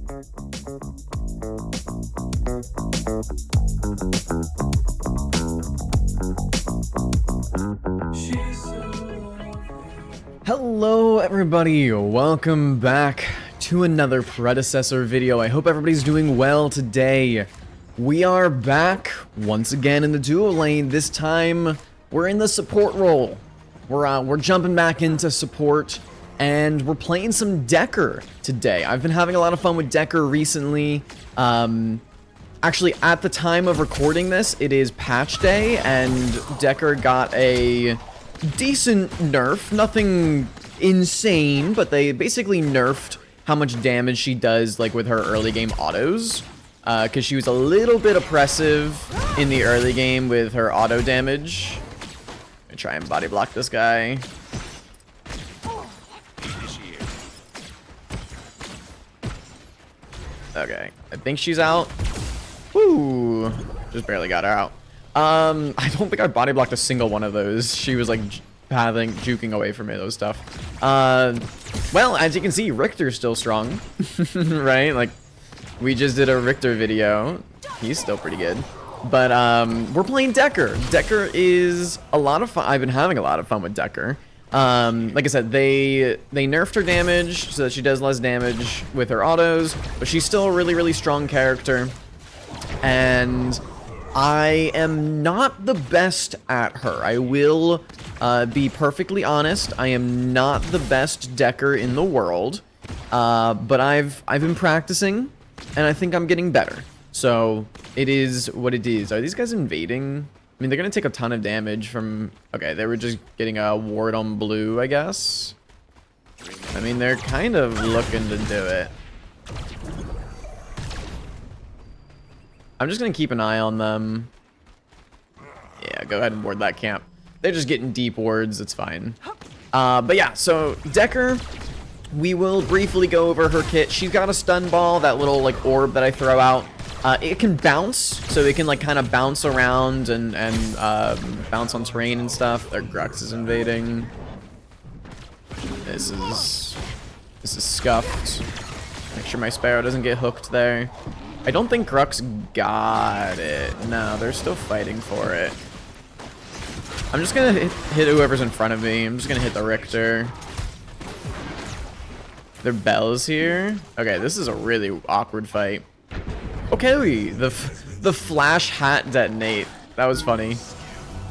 Hello everybody, welcome back to another Predecessor video. I hope everybody's doing well today. We are back once again in the duo lane. This time we're in the support role. We're jumping back into support and we're playing some Dekker today. I've been having a lot of fun with Dekker recently. Actually, at the time of recording this, it is patch day and Dekker got a decent nerf, nothing insane, but they basically nerfed how much damage she does, like with her early game autos, because she was a little bit oppressive in the early game with her auto damage. I'm gonna try and body block this guy. Okay, I think she's out. Woo! Just barely got her out. I don't think I body blocked a single one of those. She was like juking away from me, those stuff. Well, as you can see, Richter's still strong, right? Like, we just did a Richter video. He's still pretty good. But, we're playing Dekker. Dekker is a lot of fun. I've been having a lot of fun with Dekker. Like I said, they nerfed her damage so that she does less damage with her autos, but she's still a really, really strong character. And I am not the best at her. I will be perfectly honest. I am not the best Dekker in the world, but I've been practicing, and I think I'm getting better. So it is what it is. Are these guys invading? I mean, they're gonna take a ton of damage from. Okay, they were just getting a ward on blue, I guess. I mean, they're kind of looking to do it. I'm just gonna keep an eye on them. Yeah, go ahead and ward that camp. They're just getting deep wards, it's fine. But yeah, so Dekker, we will briefly go over her kit. She's got a stun ball, that little like orb that I throw out. It can bounce, so it can like kind of bounce around and bounce on terrain and stuff. Their Grux is invading. This is scuffed. Make sure my Sparrow doesn't get hooked there. I don't think Grux got it. No, they're still fighting for it. I'm just gonna hit whoever's in front of me. I'm just gonna hit the Richter. Their Bell's here. Okay, this is a really awkward fight. Okay, the flash hat detonate. That was funny.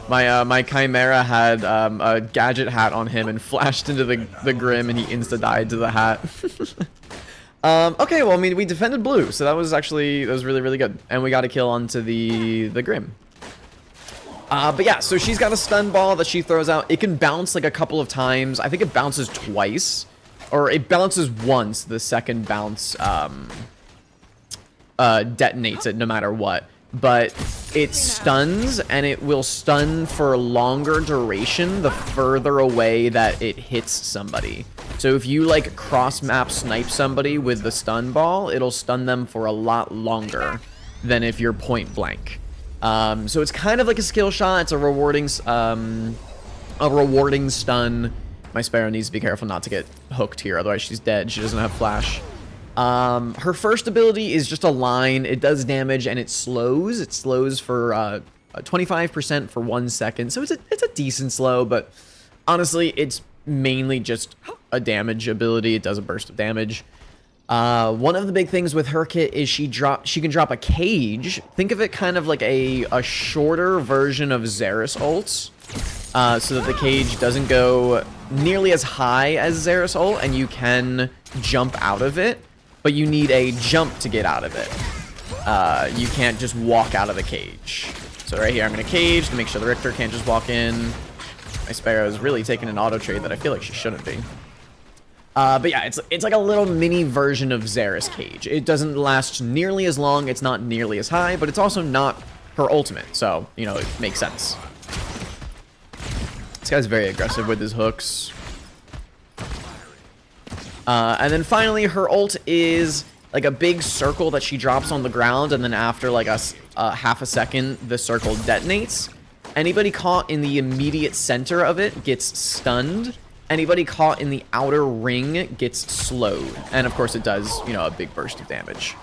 My Chimera had a gadget hat on him and flashed into the Grim, and he insta-died to the hat. Okay, well, I mean, we defended blue, so that was really, really good. And we got a kill onto the Grim. But yeah, so she's got a stun ball that she throws out. It can bounce like a couple of times. I think it bounces twice. Or it bounces once. The second bounce detonates it no matter what. But it stuns, and it will stun for longer duration the further away that it hits somebody. So if you like cross-map snipe somebody with the stun ball, it'll stun them for a lot longer than if you're point blank. So it's kind of like a skill shot. It's a rewarding stun. My Sparrow needs to be careful not to get hooked here, otherwise she's dead. She doesn't have flash. Her first ability is just a line. It does damage and it slows. It slows for 25% for 1 second. So it's a decent slow, but honestly, it's mainly just a damage ability. It does a burst of damage. One of the big things with her kit is she can drop a cage. Think of it kind of like a shorter version of Xera's ults, so that the cage doesn't go nearly as high as Xera's ult, and you can jump out of it, but you need a jump to get out of it. You can't just walk out of the cage. So right here, I'm going to cage to make sure the Richter can't just walk in. My Sparrow is really taking an auto trade that I feel like she shouldn't be. But yeah, it's like a little mini version of Xera's cage. It doesn't last nearly as long, it's not nearly as high, but it's also not her ultimate, so, you know, it makes sense. This guy's very aggressive with his hooks. And then finally, her ult is like a big circle that she drops on the ground, and then after like a half a second, the circle detonates. Anybody caught in the immediate center of it gets stunned, Anybody caught in the outer ring gets slowed. And of course it does, you know, a big burst of damage.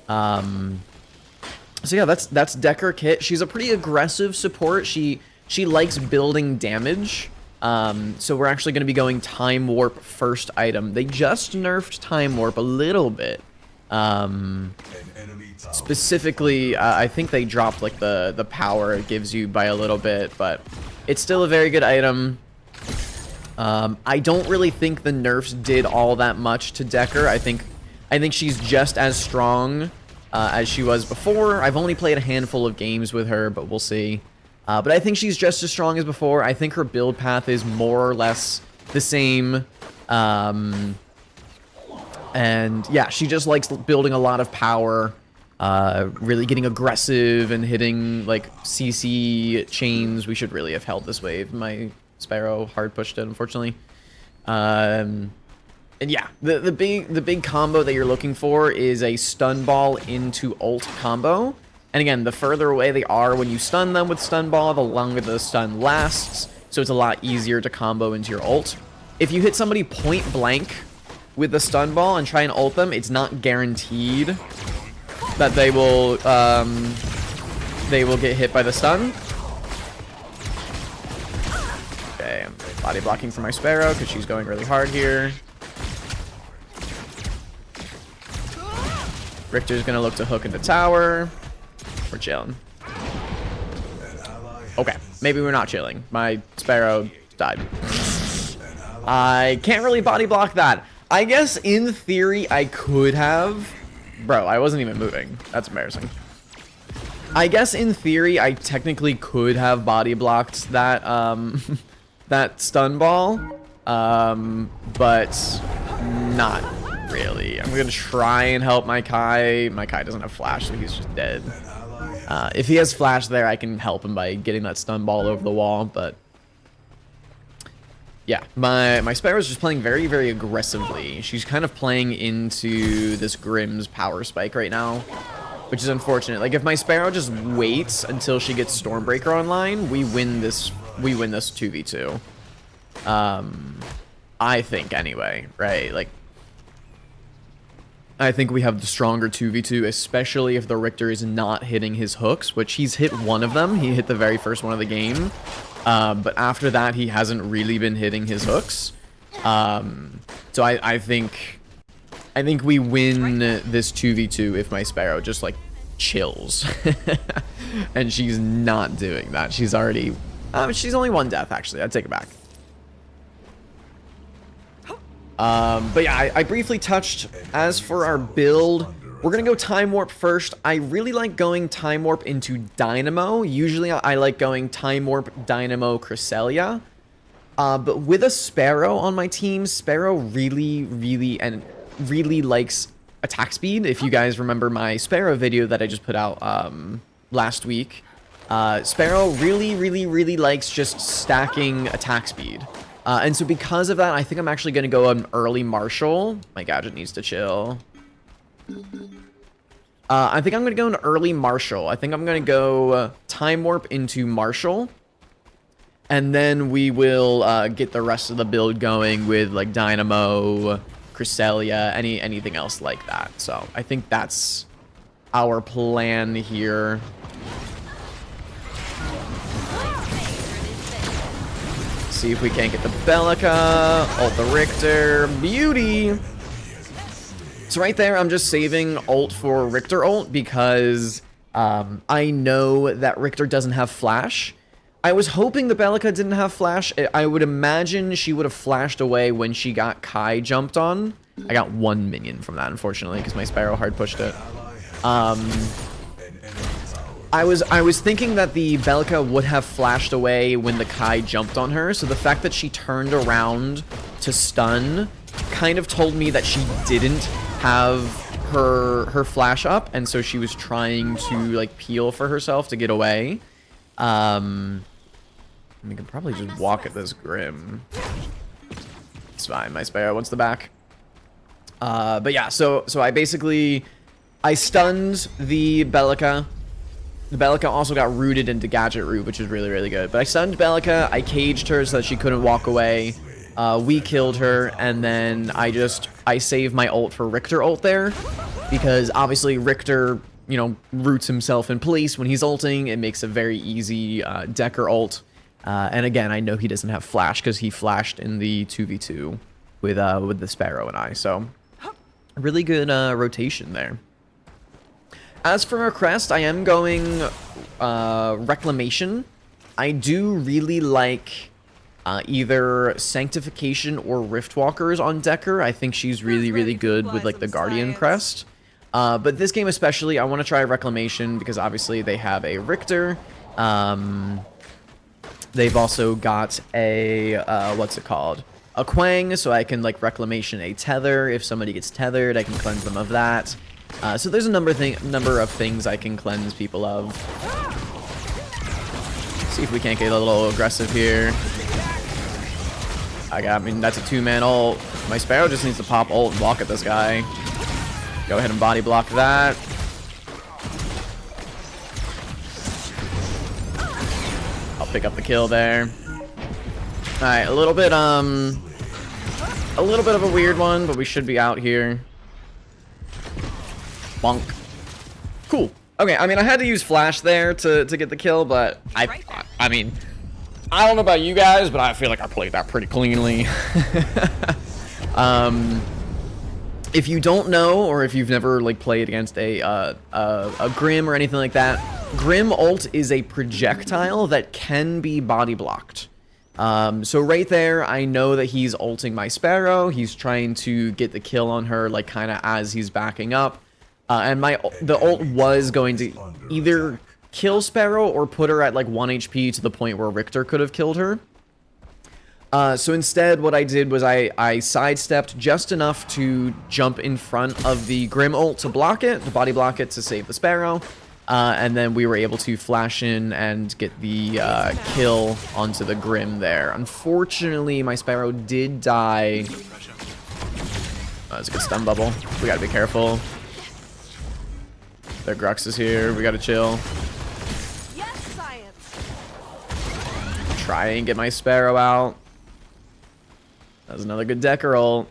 So yeah, that's Dekker Kit. She's a pretty aggressive support. She likes building damage. So we're actually going to be going Time Warp first item. They just nerfed Time Warp a little bit. Specifically, I think they dropped like the power it gives you by a little bit, but it's still a very good item. I don't really think the nerfs did all that much to Dekker. I think she's just as strong as she was before. I've only played a handful of games with her, but we'll see. But I think she's just as strong as before. I think her build path is more or less the same. And yeah, she just likes building a lot of power, really getting aggressive and hitting like CC chains. We should really have held this wave. My Sparrow hard pushed it, unfortunately. And yeah, the big combo that you're looking for is a stun ball into ult combo. And again, the further away they are when you stun them with stun ball, the longer the stun lasts. So it's a lot easier to combo into your ult. If you hit somebody point blank with the stun ball and try and ult them, it's not guaranteed that they will get hit by the stun. Okay, I'm body blocking for my Sparrow because she's going really hard here. Richter's gonna look to hook into tower. We're chilling. Okay, maybe we're not chilling. My Sparrow died. I can't really body block that. I guess in theory I could have. Bro, I wasn't even moving. That's embarrassing. I guess in theory I technically could have body blocked that that stun ball, but not really. I'm gonna try and help my Kai. My Kai doesn't have flash, so he's just dead. If he has flash there, I can help him by getting that stun ball over the wall, but yeah, my Sparrow's just playing very, very aggressively. She's kind of playing into this Grimm's power spike right now, which is unfortunate. Like, if my Sparrow just waits until she gets Stormbreaker online, we win this 2v2. I think anyway, right? Like, I think we have the stronger 2v2, especially if the Richter is not hitting his hooks, which he's hit one of them. He hit the very first one of the game. But after that, he hasn't really been hitting his hooks. So I think we win this 2v2 if my Sparrow just, like, chills. And she's not doing that. She's already... she's only one death, actually. I'd take it back. But yeah, I briefly touched. As for our build, we're gonna go Time Warp first. I really like going Time Warp into Dynamo. Usually I like going Time Warp, Dynamo, Cresselia. But with a Sparrow on my team, Sparrow really likes attack speed. If you guys remember my Sparrow video that I just put out last week, Sparrow really likes just stacking attack speed. And so because of that, I think I'm actually going to go an early Marshall. My gadget needs to chill. I think I'm going to go an early Marshall. I think I'm going to go Time Warp into Marshall. And then we will get the rest of the build going with, like, Dynamo, Cresselia, anything else like that. So I think that's our plan here. See if we can't get the Bellica, ult the Richter, beauty. So right there, I'm just saving ult for Richter ult because I know that Richter doesn't have flash. I was hoping the Bellica didn't have flash. I would imagine she would have flashed away when she got Kai jumped on. I got one minion from that, unfortunately, because my Sparrow hard pushed it. I was thinking that the Bellica would have flashed away when the Kai jumped on her, so the fact that she turned around to stun kind of told me that she didn't have her flash up, and so she was trying to, like, peel for herself to get away. We can probably just walk at this Grim. It's fine, my Sparrow wants the back. But yeah, so I stunned the Bellica. The Bellica also got rooted into Gadget Root, which is really good. But I stunned Bellica, I caged her so that she couldn't walk away. We killed her, and then I saved my ult for Richter ult there, because obviously Richter, you know, roots himself in place when he's ulting. It makes a very easy Dekker ult. And again, I know he doesn't have flash because he flashed in the 2v2 with the Sparrow and I. So really good rotation there. As for our crest, I am going Reclamation. I do really like either Sanctification or Riftwalkers on Dekker. I think she's really, really good with like the Guardian crest. But this game especially, I want to try Reclamation because obviously they have a Richter. They've also got a, what's it called? A Quang, so I can like Reclamation a Tether. If somebody gets tethered, I can cleanse them of that. So there's a number of things I can cleanse people of. See if we can't get a little aggressive here. I mean, that's a 2-man ult. My Sparrow just needs to pop ult and walk at this guy. Go ahead and body block that. I'll pick up the kill there. Alright, a little bit of a weird one, but we should be out here. Bonk. Cool. Okay, I mean, I had to use flash there to get the kill, but I mean, I don't know about you guys, but I feel like I played that pretty cleanly. If you don't know, or if you've never like played against a Grim or anything like that, Grim ult is a projectile that can be body blocked. So right there, I know that he's ulting my Sparrow. He's trying to get the kill on her, like kind of as he's backing up. And the ult was going to either kill Sparrow or put her at like 1 HP to the point where Richter could have killed her. So instead, what I did was I sidestepped just enough to jump in front of the Grim ult to block it, to body block it to save the Sparrow. And then we were able to flash in and get the kill onto the Grim there. Unfortunately, my Sparrow did die. That's a good stun bubble. We gotta be careful. Their Grux is here. We gotta chill. Yes, science. Try and get my Sparrow out. That was another good Dekker ult.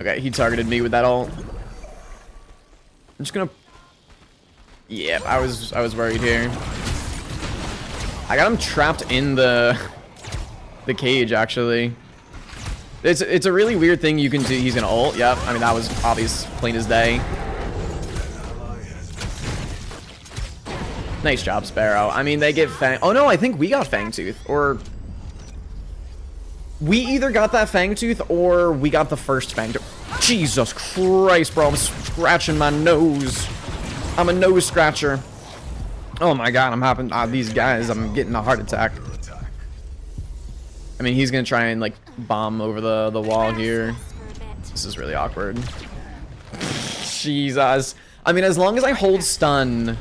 Okay, he targeted me with that ult. I'm just gonna... Yeah, I was worried here. I got him trapped in the cage, actually. It's a really weird thing you can do. He's gonna ult. Yep. I mean, that was obvious, plain as day. Nice job, Sparrow. I mean, they get Fang... Oh, no, I think we got Fangtooth. Or... We either got that Fangtooth or we got the first Fangtooth. Jesus Christ, bro. I'm scratching my nose. I'm a nose scratcher. Oh, my God. I'm having... these guys, I'm getting a heart attack. I mean, he's going to try and, like, bomb over the wall here. This is really awkward. Jesus. I mean, as long as I hold stun...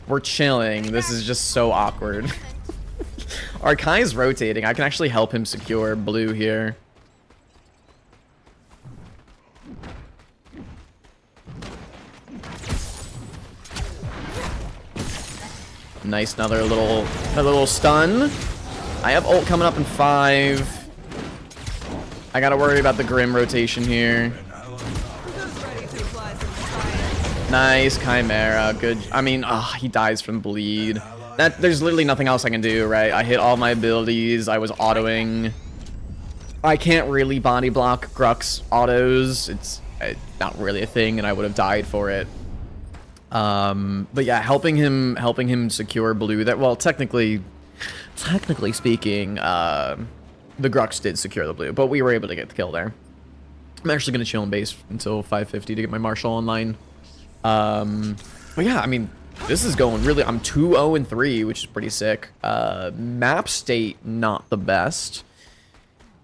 We're chilling. This is just so awkward. Our Kai's rotating. I can actually help him secure blue here. Nice, another little stun. I have ult coming up in 5. I gotta worry about the Grim rotation here. Nice, Chimera, good. I mean, he dies from bleed. There's literally nothing else I can do, right? I hit all my abilities, I was autoing. I can't really body block Grux autos. It's not really a thing, and I would have died for it. But yeah, helping him secure blue. That, well, technically speaking, the Grux did secure the blue, but we were able to get the kill there. I'm actually gonna chill in base until 550 to get my Marshall online. But yeah, I mean, this is going really... I'm 2-0-3, which is pretty sick. Map state, not the best.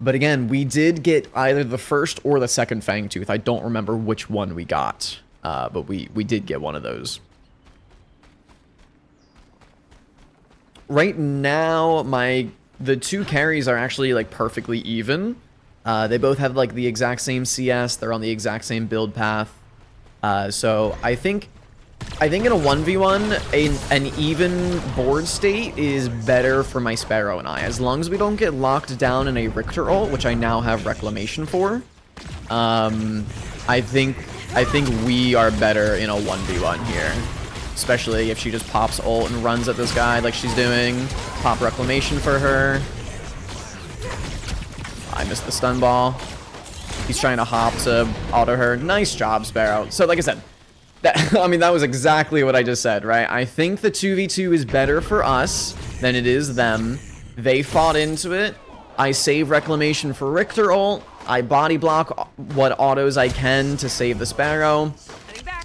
But again, we did get either the first or the second Fangtooth. I don't remember which one we got. But we did get one of those. Right now, the two carries are actually, like, perfectly even. They both have, like, the exact same CS. They're on the exact same build path. So I think I think in a 1v1, an even board state is better for my Sparrow and I. As long as we don't get locked down in a Richter ult, which I now have Reclamation for, I think we are better in a 1v1 here. Especially if she just pops ult and runs at this guy like she's doing. Pop Reclamation for her. I missed the stun ball. He's trying to hop to auto her. Nice job, Sparrow. So like I said, I mean, that was exactly what I just said, right? I think the 2v2 is better for us than it is them. They fought into it. I save Reclamation for Richter ult. I body block what autos I can to save the Sparrow.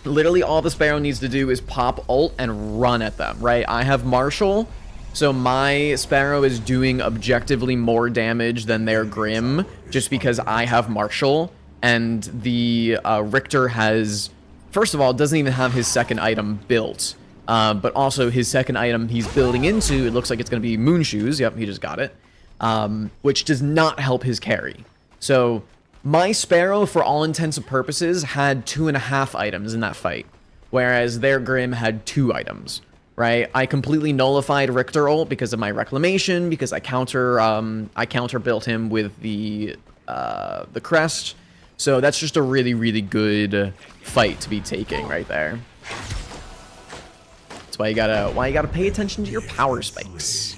Literally all the Sparrow needs to do is pop ult and run at them, right? I have Marshall, so my Sparrow is doing objectively more damage than their Grim just because I have Marshall, and the Richter has, first of all, doesn't even have his second item built, but also his second item he's building into, it looks like it's going to be Moon Shoes. Yep, he just got it, which does not help his carry. So my Sparrow, for all intents and purposes, had 2.5 items in that fight, whereas their Grim had 2 items, right? I completely nullified Richter ult because of my Reclamation, because I counter built him with the crest. So that's just a really, really good fight to be taking right there. That's why you gotta pay attention to your power spikes.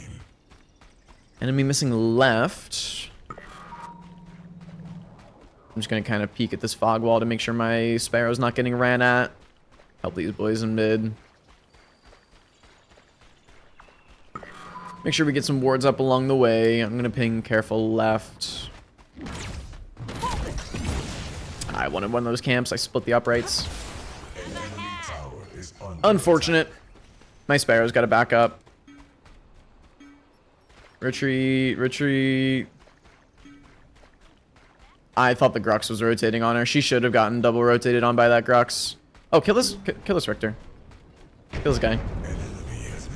Enemy missing left. I'm just going to kind of peek at this fog wall to make sure my Sparrow's not getting ran at. Help these boys in mid. Make sure we get some wards up along the way. I'm going to ping careful left. I wanted one of those camps. I split the uprights. Unfortunate. My Sparrow's got to back up. Retreat, retreat. I thought the Grux was rotating on her. She should have gotten double rotated on by that Grux. Oh, kill this Richter. Kill this guy.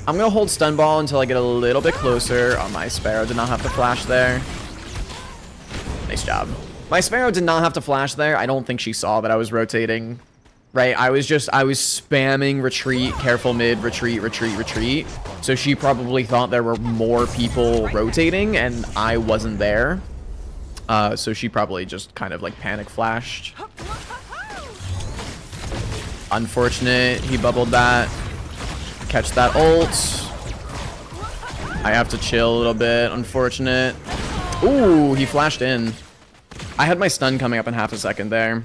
I'm gonna hold stun ball until I get a little bit closer. Oh, my Sparrow did not have to flash there. Nice job. My Sparrow did not have to flash there. I don't think she saw that I was rotating. Right? I was spamming retreat, careful mid, retreat, retreat, retreat. So she probably thought there were more people rotating and I wasn't there. So she probably just kind of like panic flashed. Unfortunate, he bubbled that. Catch that ult. I have to chill a little bit, unfortunate. Ooh, he flashed in. I had my stun coming up in half a second there.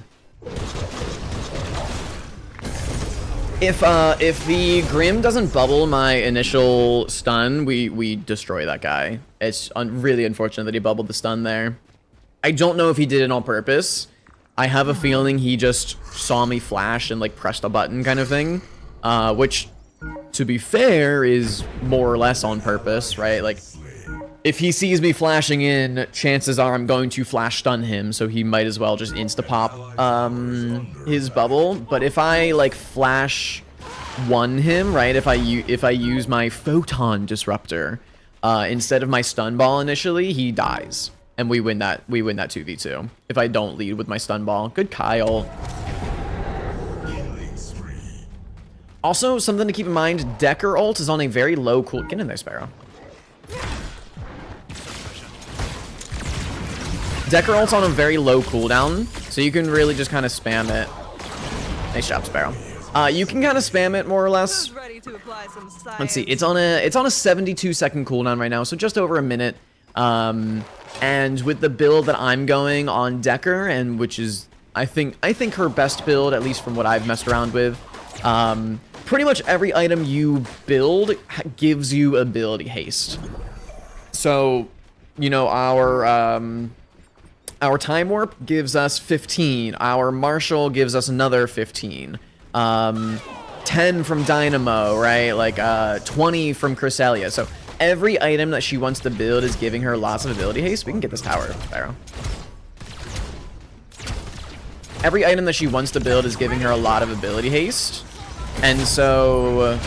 If the Grim doesn't bubble my initial stun, we destroy that guy. It's really unfortunate that he bubbled the stun there. I don't know if he did it on purpose. I have a feeling he just saw me flash and like pressed a button kind of thing. Which, to be fair, is more or less on purpose, right? Like, if he sees me flashing in, chances are I'm going to flash stun him, so he might as well just insta-pop his bubble. But if I like flash one him, right? If I use my photon disruptor instead of my stun ball initially, he dies. And we win that 2v2 if I don't lead with my stun ball. Good Kyle. Also, something to keep in mind, Dekker ult is on a very low cool... Get in there, Sparrow. Dekker ult's on a very low cooldown, so you can really just kind of spam it. Nice job, Sparrow. You can kind of spam it more or less. Let's see, it's on a 72-second cooldown right now, so just over a minute. And with the build that I'm going on Dekker, and which is I think her best build, at least from what I've messed around with. Pretty much every item you build gives you ability haste. So, you know, our time warp gives us 15. Our Marshall gives us another 15. 10 from Dynamo, right? Like 20 from Cresselia. So every item that she wants to build is giving her lots of ability haste. We can get this tower, Sparrow. Every item that she wants to build is giving her a lot of ability haste. And so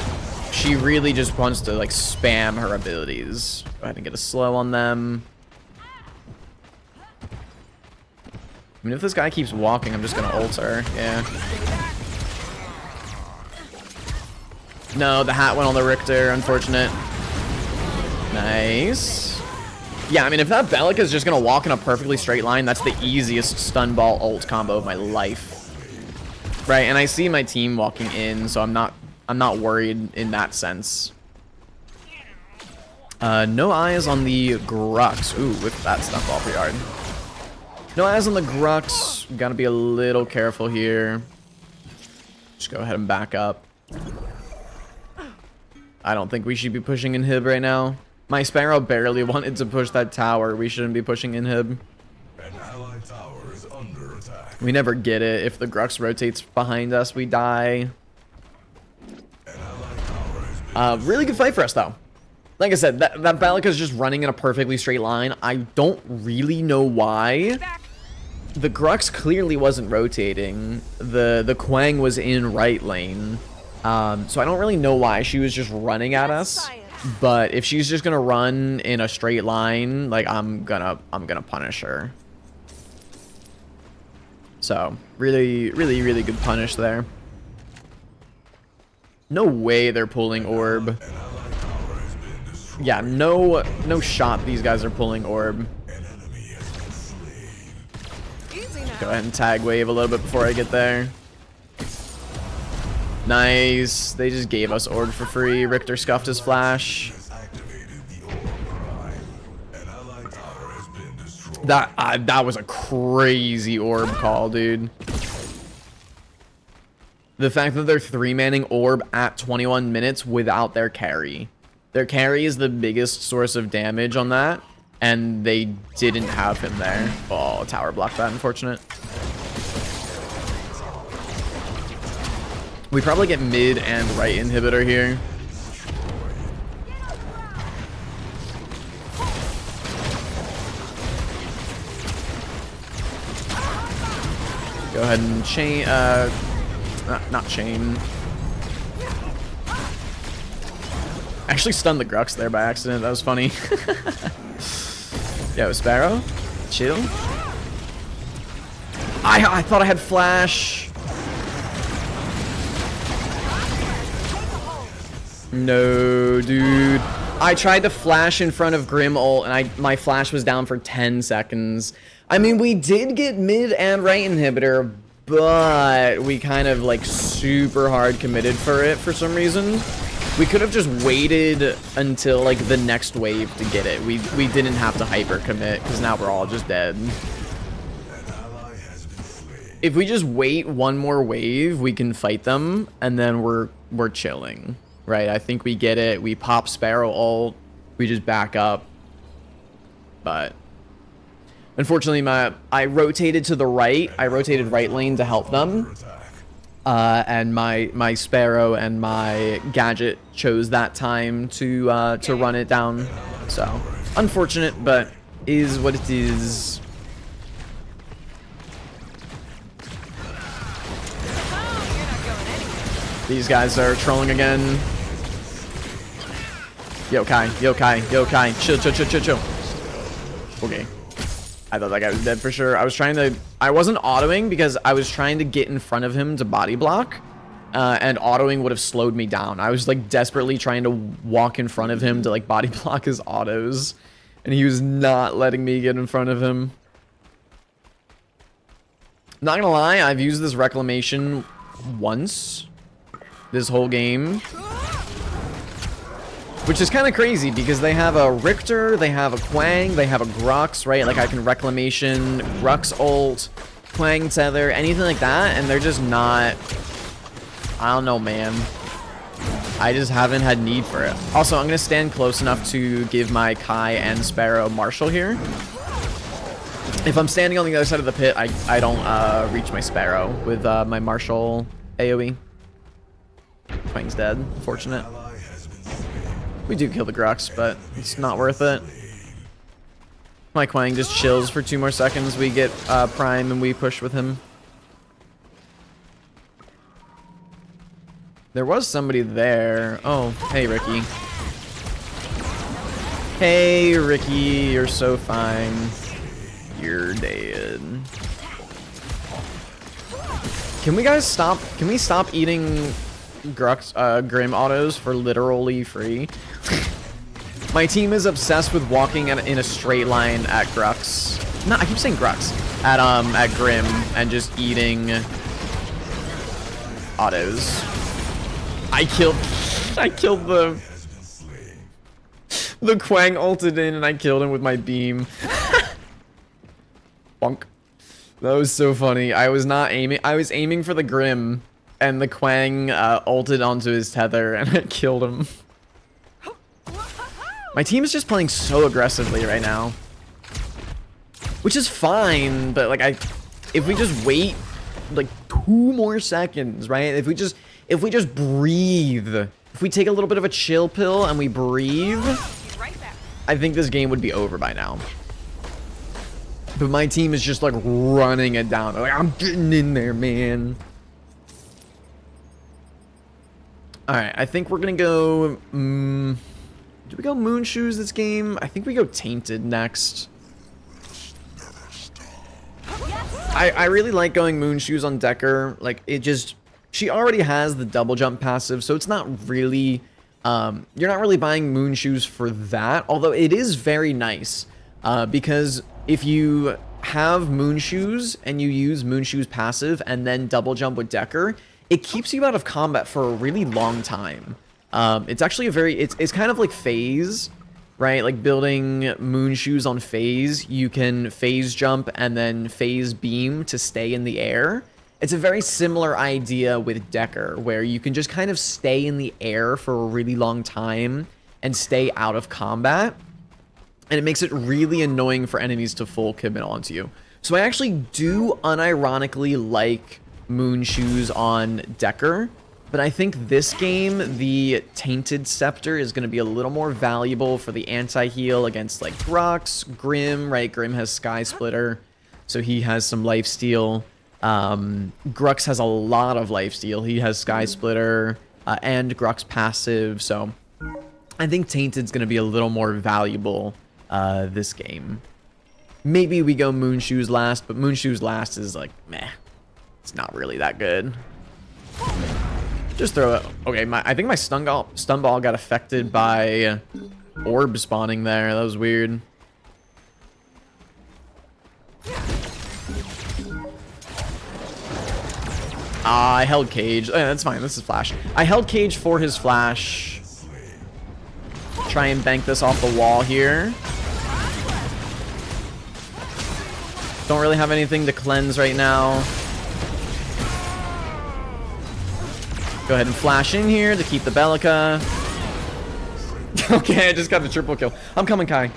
she really just wants to like spam her abilities. Go ahead and get a slow on them. I mean, if this guy keeps walking, I'm just gonna ult her. Yeah. No, the hat went on the Richter. Unfortunate. Nice. Yeah, I mean, if that Bellic is just gonna walk in a perfectly straight line, that's the easiest stun ball ult combo of my life. Right, and I see my team walking in, so I'm not worried in that sense. No eyes on the Grux. Ooh, with that stun ball pretty hard. No eyes on the Grux. Gotta be a little careful here. Just go ahead and back up. I don't think we should be pushing inhib right now. My Sparrow barely wanted to push that tower. We shouldn't be pushing inhib. An allied tower is under attack. We never get it. If the Grux rotates behind us, we die. An allied tower has been Really good fight for us, though. Like I said, that Balika is just running in a perfectly straight line. I don't really know why. The Grux clearly wasn't rotating. The Quang was in right lane. So I don't really know why she was just running at us. But if she's just gonna run in a straight line, like I'm gonna punish her. So really good punish there. No way they're pulling orb. Yeah, no shot these guys are pulling orb. Go ahead and tag wave a little bit before I get there. Nice. They just gave us orb for free. Richter scuffed his flash. That was a crazy orb call, dude. The fact that they're 3-manning orb at 21 minutes without their carry. Their carry is the biggest source of damage on that, and they didn't have him there. Oh, tower blocked that, unfortunate. We probably get mid and right inhibitor here. Go ahead and chain, not chain. Actually stunned the Grux there by accident. That was funny. Yo, Sparrow, chill. I thought I had flash. No, dude. I tried to flash in front of Grim ult, and my flash was down for 10 seconds. I mean, we did get mid and right inhibitor, but we kind of like super hard committed for it for some reason. We could have just waited until like the next wave to get it. We didn't have to hyper commit because now we're all just dead. If we just wait one more wave, we can fight them, and then we're chilling, right? I think we get it. We pop Sparrow ult. We just back up. But unfortunately, I rotated to the right. I rotated right lane to help them. And my Sparrow and my Gadget chose that time to run it down. So unfortunate, but is what it is. These guys are trolling again. Yo Kai, yo Kai, yo Kai, chill. Okay. I thought that guy was dead for sure. I wasn't autoing because I was trying to get in front of him to body block. And autoing would have slowed me down. I was like desperately trying to walk in front of him to like body block his autos. And he was not letting me get in front of him. Not gonna lie, I've used this reclamation once this whole game. Which is kind of crazy because they have a Richter, they have a Quang, they have a Grux, right? Like I can reclamation, Grux ult, Quang tether, anything like that, and they're just not. I don't know, man. I just haven't had need for it. Also, I'm gonna stand close enough to give my Kai and Sparrow Marshall here. If I'm standing on the other side of the pit, I don't reach my Sparrow with my Marshall AoE. Quang's dead, unfortunate. We do kill the Grux, but it's not worth it. My Quang just chills for 2 more seconds. We get Prime and we push with him. There was somebody there. Oh, hey, Ricky. Hey, Ricky, you're so fine. You're dead. Can we stop eating Grim autos for literally free. My team is obsessed with walking in a straight line at Grux. No, I keep saying Grux. At Grim and just eating autos. I killed the Quang ulted in and I killed him with my beam. Bonk. That was so funny. I was not aiming. I was aiming for the Grim and the Quang ulted onto his tether and I killed him. My team is just playing so aggressively right now. Which is fine, but like if we just wait like 2 more seconds, right? If we just breathe, if we take a little bit of a chill pill and we breathe, I think this game would be over by now. But my team is just like running it down. They're like, I'm getting in there, man. All right, I think we're gonna go. Do we go Moon Shoes this game? I think we go Tainted next. I really like going Moon Shoes on Dekker. Like, it just... She already has the double jump passive, so it's not really... you're not really buying Moon Shoes for that. Although it is very nice. Because if you have Moon Shoes and you use Moon Shoes passive and then double jump with Dekker, it keeps you out of combat for a really long time. It's actually a very... It's kind of like phase... Right, like building Moon Shoes on phase, you can phase jump and then phase beam to stay in the air. It's a very similar idea with Dekker, where you can just kind of stay in the air for a really long time and stay out of combat. And it makes it really annoying for enemies to full commit onto you. So I actually do unironically like Moon Shoes on Dekker. But I think this game, the Tainted Scepter is going to be a little more valuable for the anti-heal against, like, Grux, Grim, right? Grim has Sky Splitter, so he has some lifesteal. Grux has a lot of lifesteal. He has Sky Splitter and Grux passive, so I think Tainted's going to be a little more valuable this game. Maybe we go Moon Shoes last, but Moon Shoes last is, like, meh. It's not really that good. Just throw it. Okay, I think my stun ball got affected by orb spawning there. That was weird. I held cage. That's fine. This is flash. I held cage for his flash. Try and bank this off the wall here. Don't really have anything to cleanse right now. Go ahead and flash in here to keep the Bellica. Okay, I just got the triple kill. I'm coming, Kai.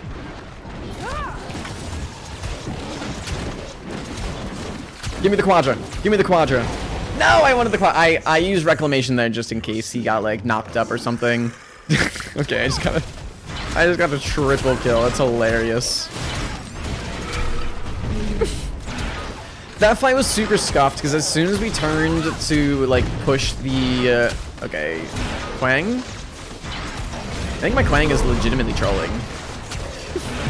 Give me the Quadra. Give me the Quadra. No, I wanted the Quadra. I used Reclamation there just in case he got, like, knocked up or something. Okay, I just got a triple kill. That's hilarious. That fight was super scuffed because as soon as we turned to like push the okay, Quang. I think my Quang is legitimately trolling.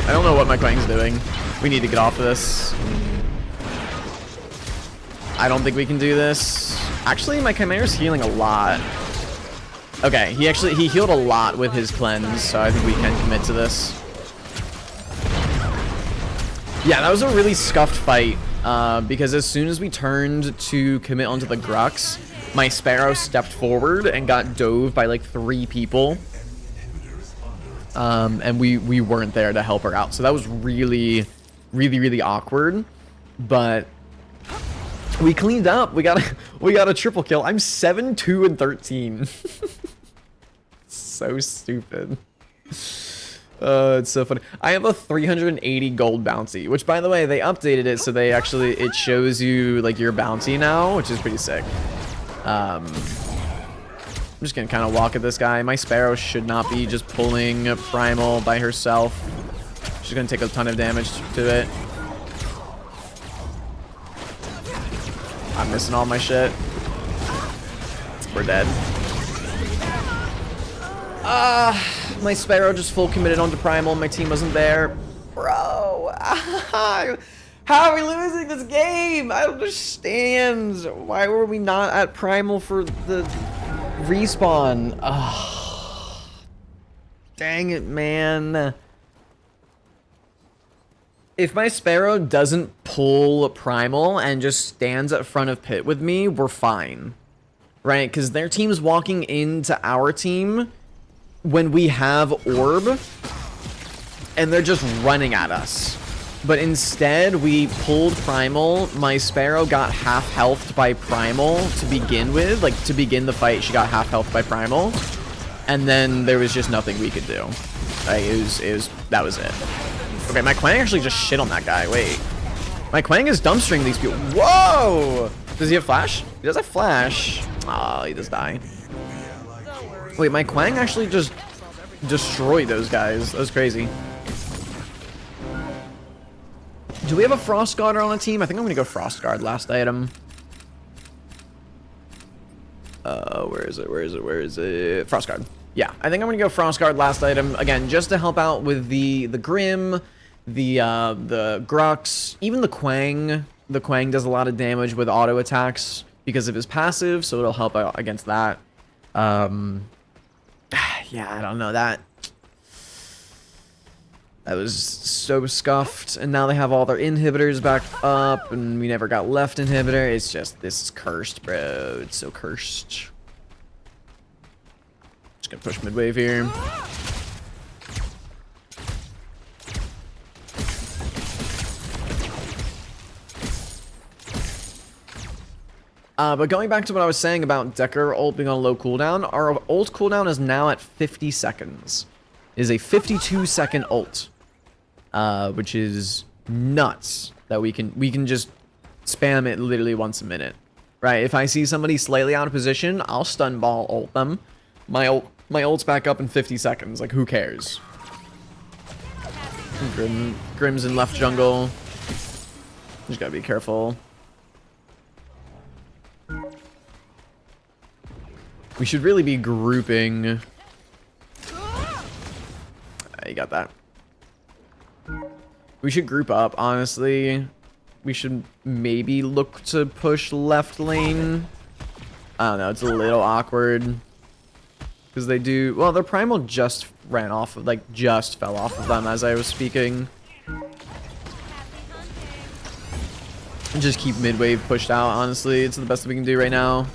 I don't know what my Quang's doing. We need to get off of this. I don't think we can do this. Actually, my Chimera's healing a lot. Okay, he healed a lot with his cleanse, so I think we can commit to this. Yeah, that was a really scuffed fight. Because as soon as we turned to commit onto the Grux, my Sparrow stepped forward and got dove by like 3 people. And we weren't there to help her out. So that was really, really, really awkward. But we cleaned up. We got a triple kill. I'm 7, 2, and 13. So stupid. It's so funny. I have a 380 gold bounty, which by the way, they updated it so it shows you like your bounty now, which is pretty sick. I'm just gonna kind of walk at this guy. My Sparrow should not be just pulling Primal by herself. She's gonna take a ton of damage to it. I'm missing all my shit. We're dead. My Sparrow just full committed onto Primal. My team wasn't there. Bro, how are we losing this game? I don't understand. Why were we not at Primal for the Respawn. Oh, dang it, man. If my Sparrow doesn't pull Primal and just stands at front of pit with me, we're fine. Right? Because their team's walking into our team when we have Orb, and they're just running at us. But instead, we pulled Primal. My Sparrow got half healthed by Primal to begin with. Like, to begin the fight, she got half health by Primal. And then there was just nothing we could do. Like, that was it. Okay, my Quang actually just shit on that guy. Wait. My Quang is dumpstering these people. Whoa! Does he have flash? He does have flash. Oh, he does die. Wait, my Quang actually just destroyed those guys. That was crazy. Do we have a Frost Guard on the team? I think I'm gonna go Frost Guard last item. Where is it? Frost Guard. Yeah, I think I'm gonna go Frost Guard last item. Again, just to help out with the Grim, the Grux, even the Quang. The Quang does a lot of damage with auto attacks because of his passive, so it'll help out against that. Yeah, I don't know that. That was so scuffed, and now they have all their inhibitors back up, and we never got left inhibitor. It's just, this is cursed, bro. It's so cursed. Just gonna push mid wave here. But going back to what I was saying about Dekker ult being on low cooldown, our ult cooldown is now at 50 seconds. It is a 52-second ult. Which is nuts that we can just spam it literally once a minute, right? If I see somebody slightly out of position, I'll stun ball ult them. My ult's back up in 50 seconds. Like, who cares? Grim's in left jungle. Just gotta be careful. We should really be grouping. You got that. We should group up, honestly. We should maybe look to push left lane. I don't know, it's a little awkward. Because they do... Well, their Primal just ran off of... Like, just fell off of them as I was speaking. Just keep mid-wave pushed out, honestly. It's the best that we can do right now.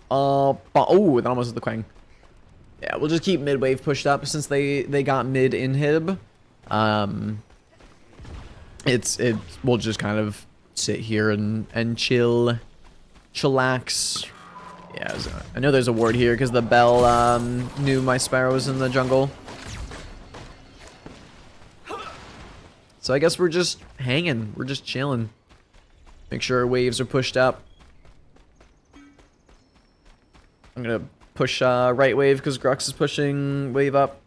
Oh, that almost is the Quang. Yeah, we'll just keep mid-wave pushed up since they got mid-inhib. We'll just kind of sit here and chillax. Yeah, I know there's a ward here because the Bell knew my Sparrow was in the jungle. So I guess we're just hanging. We're just chilling. Make sure our waves are pushed up. I'm gonna push right wave because Grux is pushing wave up.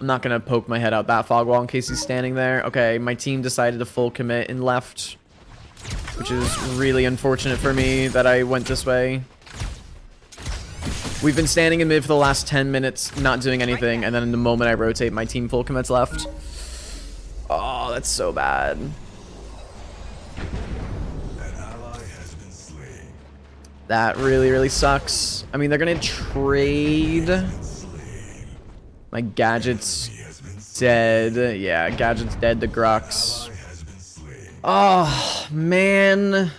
I'm not gonna poke my head out that fog wall in case he's standing there. Okay, my team decided to full commit in left, which is really unfortunate for me that I went this way. We've been standing in mid for the last 10 minutes, not doing anything, and then in the moment I rotate, my team full commits left. Oh, that's so bad. That really, really sucks. I mean, they're gonna trade. My Gadget's dead. Yeah, Gadget's dead to Grux. Oh, man.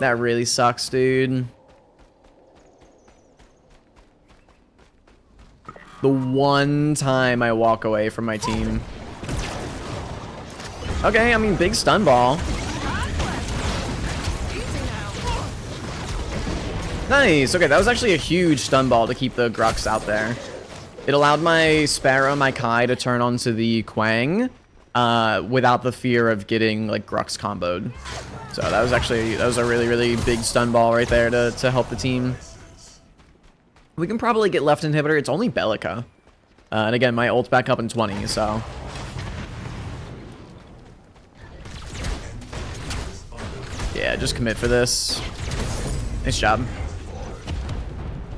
That really sucks, dude. The one time I walk away from my team. Okay, I mean, big stun ball. Nice. Okay, that was actually a huge stun ball to keep the Grux out there. It allowed my Sparrow, my Kai to turn onto the Quang without the fear of getting like Grux comboed. So that was a really, really big stun ball right there to help the team. We can probably get left inhibitor. It's only Bellica. And again, my ult's back up in 20, so. Yeah, just commit for this. Nice job.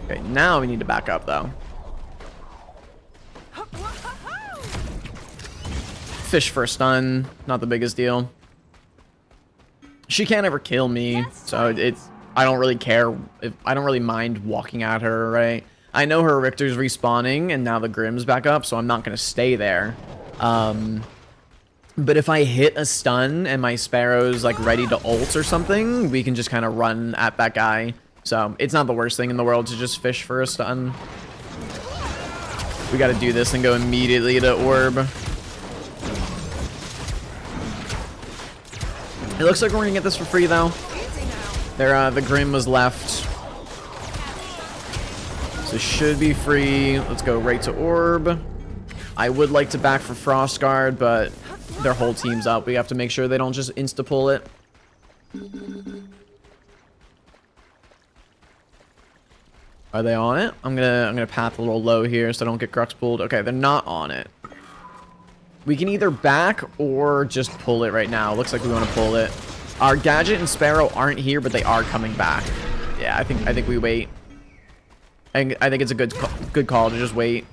Okay, now we need to back up, though. Fish for a stun. Not the biggest deal. She can't ever kill me, so I don't really care. I don't really mind walking at her, right? I know her Richter's respawning, and now the Grim's back up, so I'm not going to stay there. But if I hit a stun and my Sparrow's like ready to ult or something, we can just kind of run at that guy. So it's not the worst thing in the world to just fish for a stun. We got to do this and go immediately to orb. It looks like we're gonna get this for free though. The Grim was left, so should be free. Let's go right to orb. I would like to back for Frost Guard, but their whole team's up. We have to make sure they don't just insta pull it. Are they on it? I'm gonna path a little low here so I don't get Crux pulled. Okay, they're not on it. We can either back or just pull it right now. Looks like we want to pull it. Our Gadget and Sparrow aren't here, but they are coming back. Yeah, I think we wait. I think it's a good call to just wait.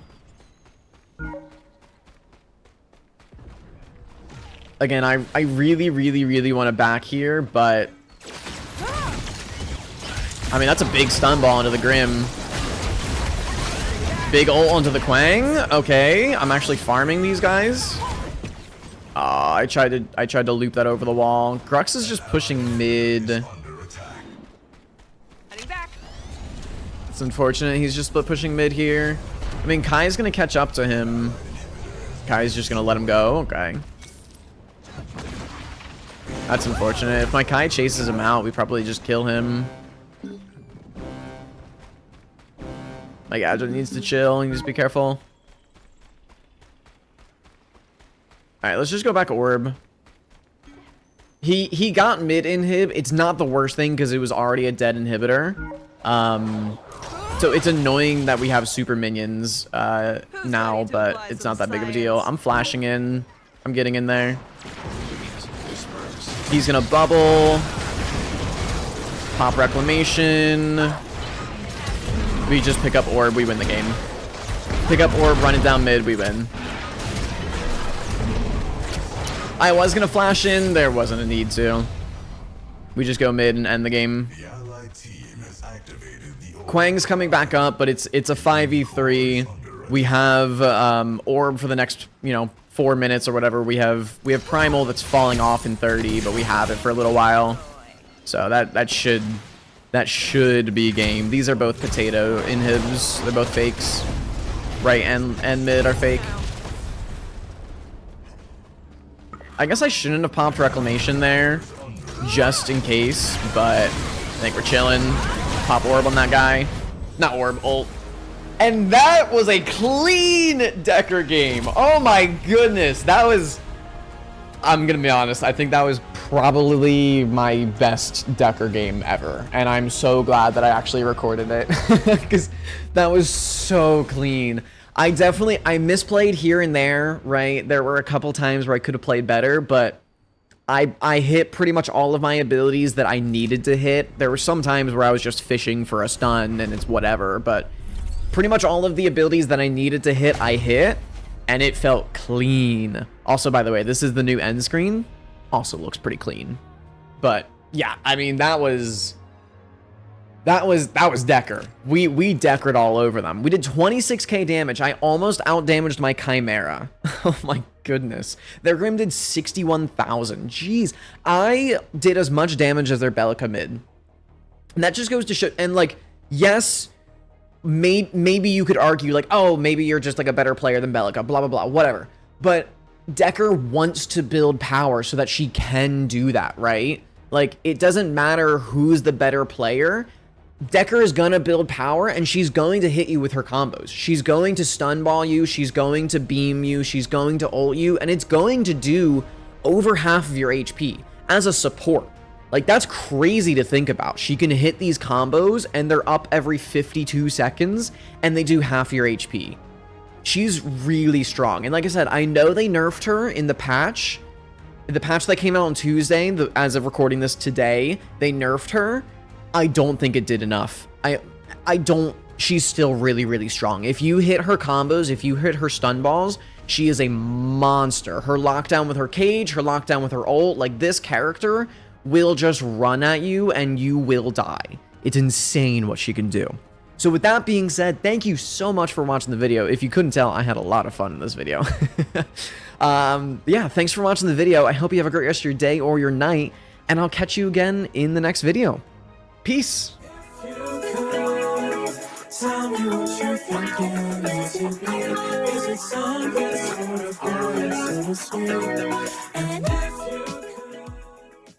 Again, I really want to back here, but I mean that's a big stun ball into the Grim. Big ult onto the Quang. Okay, I'm actually farming these guys. I tried to loop that over the wall. Crux is just pushing mid. It's unfortunate. He's just pushing mid here. I mean, Kai's gonna catch up to him. Kai's just gonna let him go. Okay. That's unfortunate. If my Kai chases him out, we probably just kill him. My Gadget needs to chill. He needs to be careful. Alright, let's just go back orb. He got mid inhib. It's not the worst thing because it was already a dead inhibitor. So it's annoying that we have super minions now, but it's not that big of a deal. I'm flashing in. I'm getting in there. He's gonna bubble. Pop Reclamation. We just pick up orb, we win the game. Pick up orb, run it down mid, we win. I was gonna flash in, there wasn't a need to. We just go mid and end the game. Quang's coming back up, but it's a 5v3. We have orb for the next, 4 minutes or whatever. We have primal that's falling off in 30, but we have it for a little while. So that should be game. These are both potato inhibs. They're both fakes. Right and mid are fake. I guess I shouldn't have popped Reclamation there, just in case, but I think we're chilling. Pop orb on that guy. Not orb, ult. And that was a clean Dekker game. Oh my goodness. That was... I'm gonna be honest, I think that was probably my best Dekker game ever. And I'm so glad that I actually recorded it. Because that was so clean. I misplayed here and there, right? There were a couple times where I could have played better, but I hit pretty much all of my abilities that I needed to hit. There were some times where I was just fishing for a stun and it's whatever, but pretty much all of the abilities that I needed to hit, I hit. And it felt clean. Also, by the way, this is the new end screen. Also looks pretty clean. But yeah, I mean, that was Dekker. We Dekkered all over them. We did 26k damage. I almost out-damaged my Chimera. Oh my goodness. Their Grim did 61,000. Jeez. I did as much damage as their Belica mid. And that just goes to show, and like, yes, maybe you could argue like, oh, maybe you're just like a better player than Belica, blah, blah, blah, whatever. But Dekker wants to build power so that she can do that, right? Like, it doesn't matter who's the better player. Dekker is gonna build power and she's going to hit you with her combos. She's going to stun ball you, she's going to beam you, she's going to ult you, and it's going to do over half of your HP as a support. Like, that's crazy to think about. She can hit these combos and they're up every 52 seconds and they do half your HP. She's really strong. And like I said, I know they nerfed her in the patch. The patch that came out on Tuesday, as of recording this today, they nerfed her. I don't think it did enough. She's still really, really strong. If you hit her combos, if you hit her stun balls, she is a monster. Her lockdown with her cage, her lockdown with her ult, like this character will just run at you and you will die. It's insane what she can do. So with that being said, thank you so much for watching the video. If you couldn't tell, I had a lot of fun in this video. Yeah, thanks for watching the video. I hope you have a great rest of your day or your night, and I'll catch you again in the next video. Peace. Tell me what you think you need to be. Is it something sort of boring, sort of sweet? And if you